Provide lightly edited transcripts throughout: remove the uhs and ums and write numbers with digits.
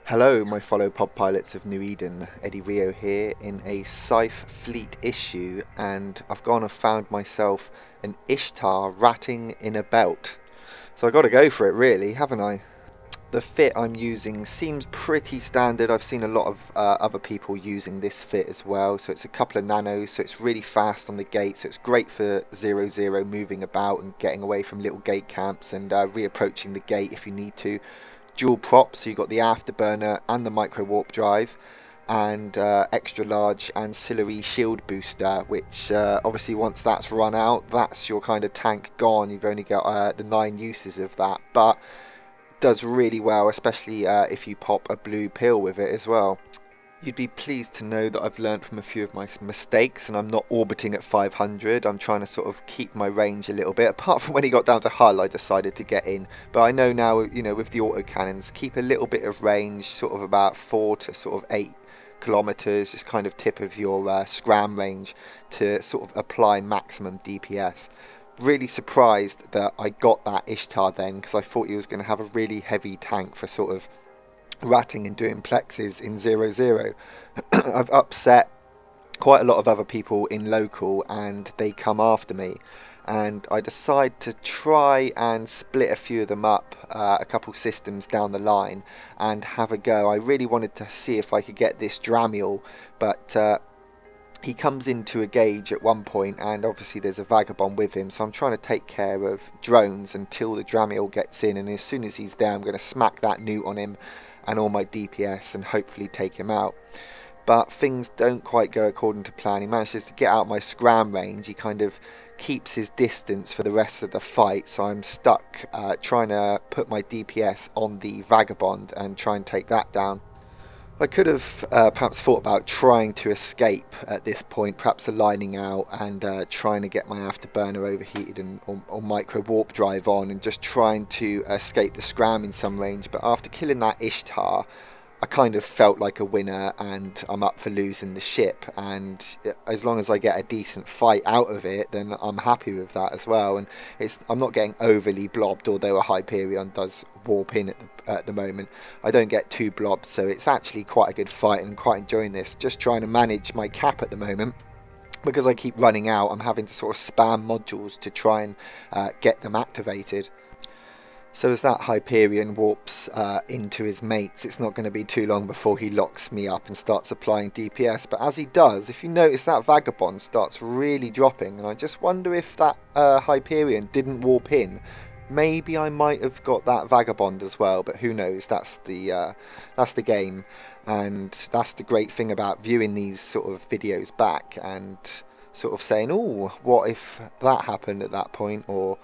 Hello, my fellow pod pilots of New Eden. Eddie Rio here in a Scythe fleet issue, and I've gone and found myself an Ishtar ratting in a belt. So I got to go for it, really, haven't I? The fit I'm using seems pretty standard. I've seen a lot of other people using this fit as well. So it's a couple of nanos, so it's really fast on the gate. So it's great for 0-0 moving about and getting away from little gate camps and reapproaching the gate if you need to. Dual props, so you've got the afterburner and the micro warp drive, and extra large ancillary shield booster, which obviously once that's run out, that's your kind of tank gone. You've only got the 9 uses of that, but does really well, especially if you pop a blue pill with it as well. You'd be pleased to know that I've learned from a few of my mistakes and I'm not orbiting at 500. I'm trying to sort of keep my range a little bit. Apart from when he got down to hull, I decided to get in. But I know now, with the autocannons, keep a little bit of range, sort of about 4 to sort of 8 kilometers, just kind of tip of your scram range to sort of apply maximum DPS. Really surprised that I got that Ishtar then, because I thought he was going to have a really heavy tank for sort of ratting and doing plexes in 0-0. I've upset quite a lot of other people in local and they come after me, and I decide to try and split a few of them up, a couple systems down the line, and have a go. I really wanted to see if I could get this Dramiel, but he comes into a gauge at one point, and obviously there's a vagabond with him, so I'm trying to take care of drones until the Dramiel gets in, and as soon as he's there I'm going to smack that newt on him and all my DPS and hopefully take him out. But things don't quite go according to plan. He manages to get out my scram range. He kind of keeps his distance for the rest of the fight, so I'm stuck trying to put my DPS on the vagabond and try and take that down. I could have perhaps thought about trying to escape at this point, perhaps aligning out and trying to get my afterburner overheated and or micro warp drive on and just trying to escape the scram in some range. But after killing that Ishtar, I kind of felt like a winner and I'm up for losing the ship, and as long as I get a decent fight out of it, then I'm happy with that as well. And I'm not getting overly blobbed, although a Hyperion does warp in at the moment. I don't get too blobbed, so it's actually quite a good fight and quite enjoying this. Just trying to manage my cap at the moment. Because I keep running out, I'm having to sort of spam modules to try and get them activated. So as that Hyperion warps into his mates, it's not going to be too long before he locks me up and starts applying DPS. But as he does, if you notice, that Vagabond starts really dropping, and I just wonder if that Hyperion didn't warp in. Maybe I might have got that Vagabond as well, but who knows? That's the game, and that's the great thing about viewing these sort of videos back and sort of saying, "Oh, what if that happened at that point?" or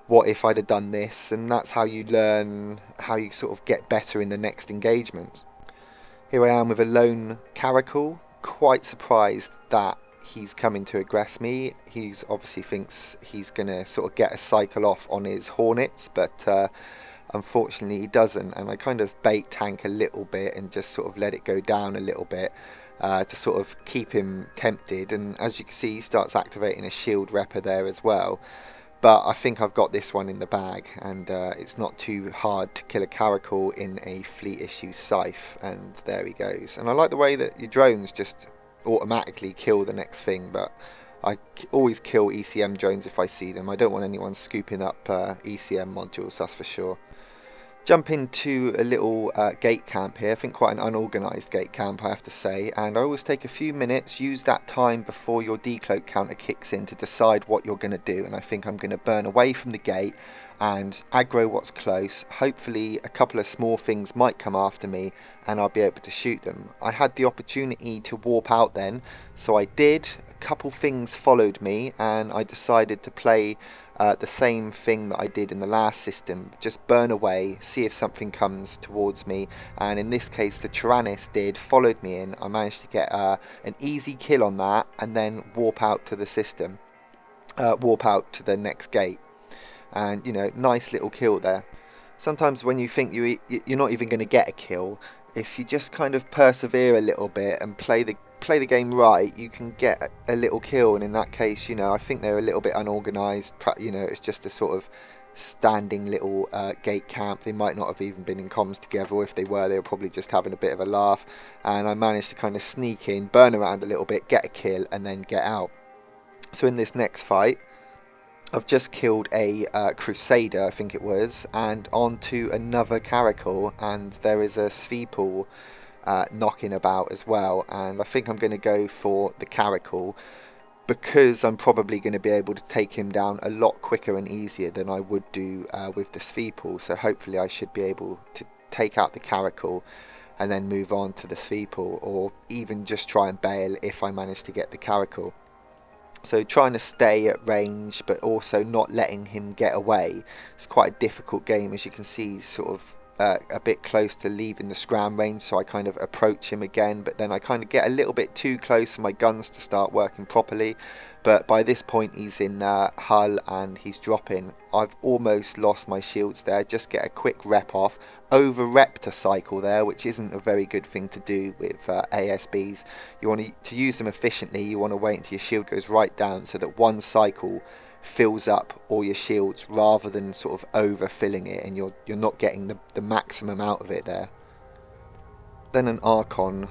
what if I'd have done this? And that's how you learn, how you sort of get better in the next engagement. Here I am with a lone Caracal, quite surprised that he's coming to aggress me. He's obviously thinks he's going to sort of get a cycle off on his Hornets, but unfortunately he doesn't, and I kind of bait tank a little bit and just sort of let it go down a little bit to sort of keep him tempted, and as you can see he starts activating a shield repper there as well. But I think I've got this one in the bag, and it's not too hard to kill a Caracal in a fleet issue Scythe, and there he goes. And I like the way that your drones just automatically kill the next thing, but I always kill ECM drones if I see them. I don't want anyone scooping up ECM modules, that's for sure. Jump into a little gate camp here. I think quite an unorganised gate camp, I have to say, and I always take a few minutes, use that time before your decloak counter kicks in to decide what you're going to do, and I think I'm going to burn away from the gate and aggro what's close. Hopefully a couple of small things might come after me and I'll be able to shoot them. I had the opportunity to warp out then, so I did. A couple things followed me and I decided to play the same thing that I did in the last system, just burn away, see if something comes towards me, and in this case the Tyrannus did, followed me in. I managed to get an easy kill on that and then warp out to the system, warp out to the next gate, and nice little kill there. Sometimes when you think you're not even going to get a kill, if you just kind of persevere a little bit and play the game right, you can get a little kill. And in that case, I think they're a little bit unorganized. It's just a sort of standing little gate camp. They might not have even been in comms together, or if they were probably just having a bit of a laugh. And I managed to kind of sneak in, burn around a little bit, get a kill, and then get out. So in this next fight, I've just killed a Crusader, I think it was, and onto another Caracal, and there is a Scythe knocking about as well. And I think I'm going to go for the Caracal, because I'm probably going to be able to take him down a lot quicker and easier than I would do with the Scythe. So hopefully I should be able to take out the Caracal and then move on to the Scythe, or even just try and bail if I manage to get the Caracal. So trying to stay at range but also not letting him get away. It's quite a difficult game, as you can see. He's sort of a bit close to leaving the scram range, so I kind of approach him again, but then I kind of get a little bit too close for my guns to start working properly. But by this point he's in hull and he's dropping. I've almost lost my shields there. Just get a quick rep off, over repped a cycle there, which isn't a very good thing to do with ASBs. You want to use them efficiently. You want to wait until your shield goes right down, so that one cycle fills up all your shields rather than sort of overfilling it, and you're not getting the maximum out of it there. Then an Archon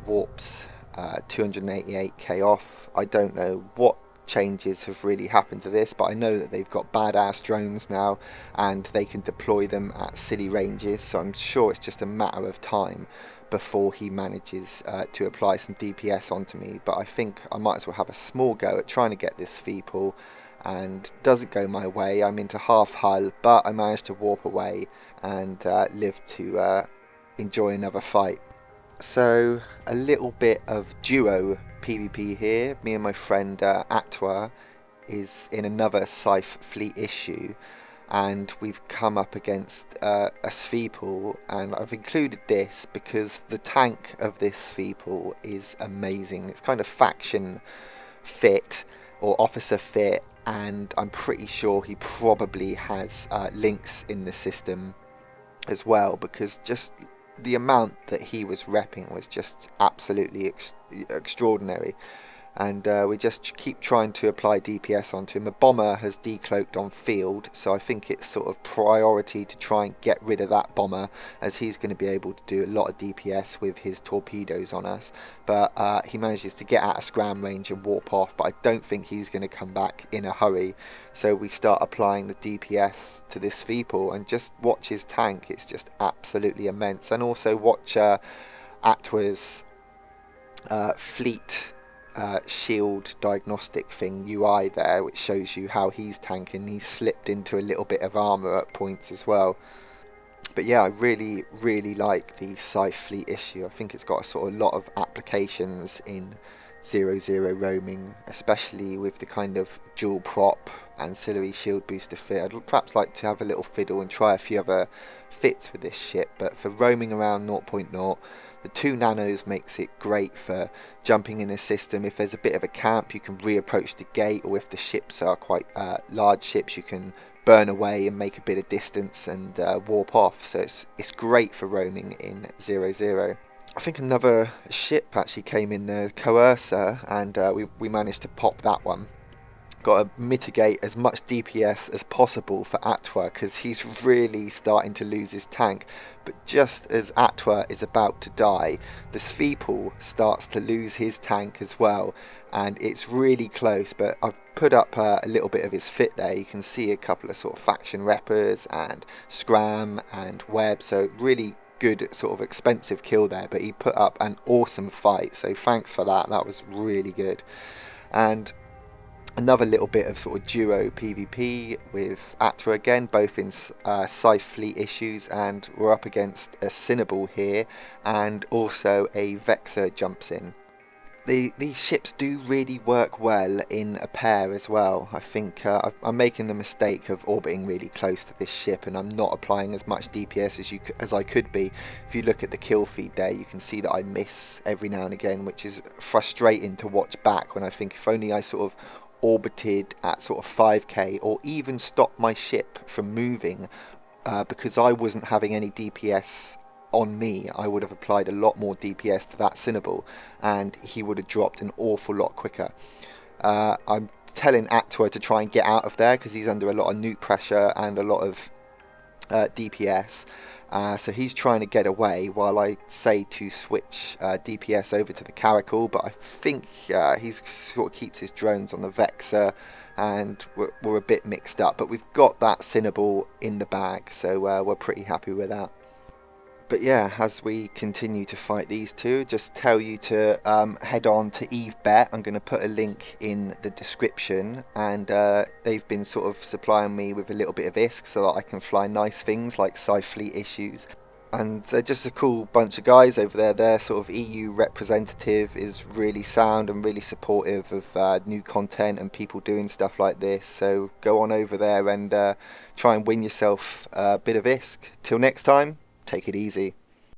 warps 288k off. I don't know what changes have really happened to this, but I know that they've got badass drones now and they can deploy them at silly ranges, so I'm sure it's just a matter of time before he manages to apply some DPS onto me. But I think I might as well have a small go at trying to get this Feeple, and doesn't go my way. I'm into half hull, but I managed to warp away and live to enjoy another fight. So a little bit of duo PvP here. Me and my friend Atwa is in another Scythe fleet issue, and we've come up against a Scythe, and I've included this because the tank of this Scythe is amazing. It's kind of faction fit or officer fit, and I'm pretty sure he probably has links in the system as well, because just the amount that he was repping was just absolutely extraordinary. And we just keep trying to apply DPS onto him. A bomber has decloaked on field, so I think it's sort of priority to try and get rid of that bomber, as he's going to be able to do a lot of DPS with his torpedoes on us. But he manages to get out of scram range and warp off, but I don't think he's going to come back in a hurry. So we start applying the DPS to this Feeple, and just watch his tank. It's just absolutely immense. And also watch Atwa's fleet shield diagnostic thing UI there, which shows you how he's tanking. He's slipped into a little bit of armor at points as well. But yeah, I really like the Scythe fleet issue. I think it's got a sort of lot of applications in 0-0 roaming, especially with the kind of dual prop ancillary shield booster fit. I'd perhaps like to have a little fiddle and try a few other fits with this ship, but for roaming around 0.0, the 2 nanos makes it great for jumping in a system. If there's a bit of a camp, you can reapproach the gate, or if the ships are quite large ships, you can burn away and make a bit of distance and warp off. So it's great for roaming in 0-0. I think another ship actually came in, the Coercer, and we managed to pop that one. Got to mitigate as much DPS as possible for Atwa, because he's really starting to lose his tank. But just as Atwa is about to die, the Scythe starts to lose his tank as well, and it's really close. But I've put up a little bit of his fit there. You can see a couple of sort of faction reppers and scram and web, so really good sort of expensive kill there, but he put up an awesome fight, so thanks for that. That was really good. And another little bit of sort of duo PvP with Atwa again, both in Scythe fleet issues, and we're up against a Cinnabal here, and also a Vexor jumps in. These ships do really work well in a pair as well. I think I'm making the mistake of orbiting really close to this ship, and I'm not applying as much DPS as I could be. If you look at the kill feed there, you can see that I miss every now and again, which is frustrating to watch back, when I think if only I sort of orbited at sort of 5k, or even stopped my ship from moving, because I wasn't having any DPS on me, I would have applied a lot more DPS to that Cinnabal, and he would have dropped an awful lot quicker. I'm telling Actua to try and get out of there because he's under a lot of nuke pressure and a lot of DPS. So he's trying to get away while I say to switch DPS over to the Caracal, but I think he's sort of keeps his drones on the Vexor, and we're a bit mixed up. But we've got that Cinnaball in the bag, so we're pretty happy with that. But yeah, as we continue to fight these two, just tell you to head on to EvE. I'm going to put a link in the description, and they've been sort of supplying me with a little bit of ISK so that I can fly nice things like Scythe fleet issues. And they're just a cool bunch of guys over there. Their sort of EU representative is really sound and really supportive of new content and people doing stuff like this. So go on over there and try and win yourself a bit of ISK. Till next time, take it easy.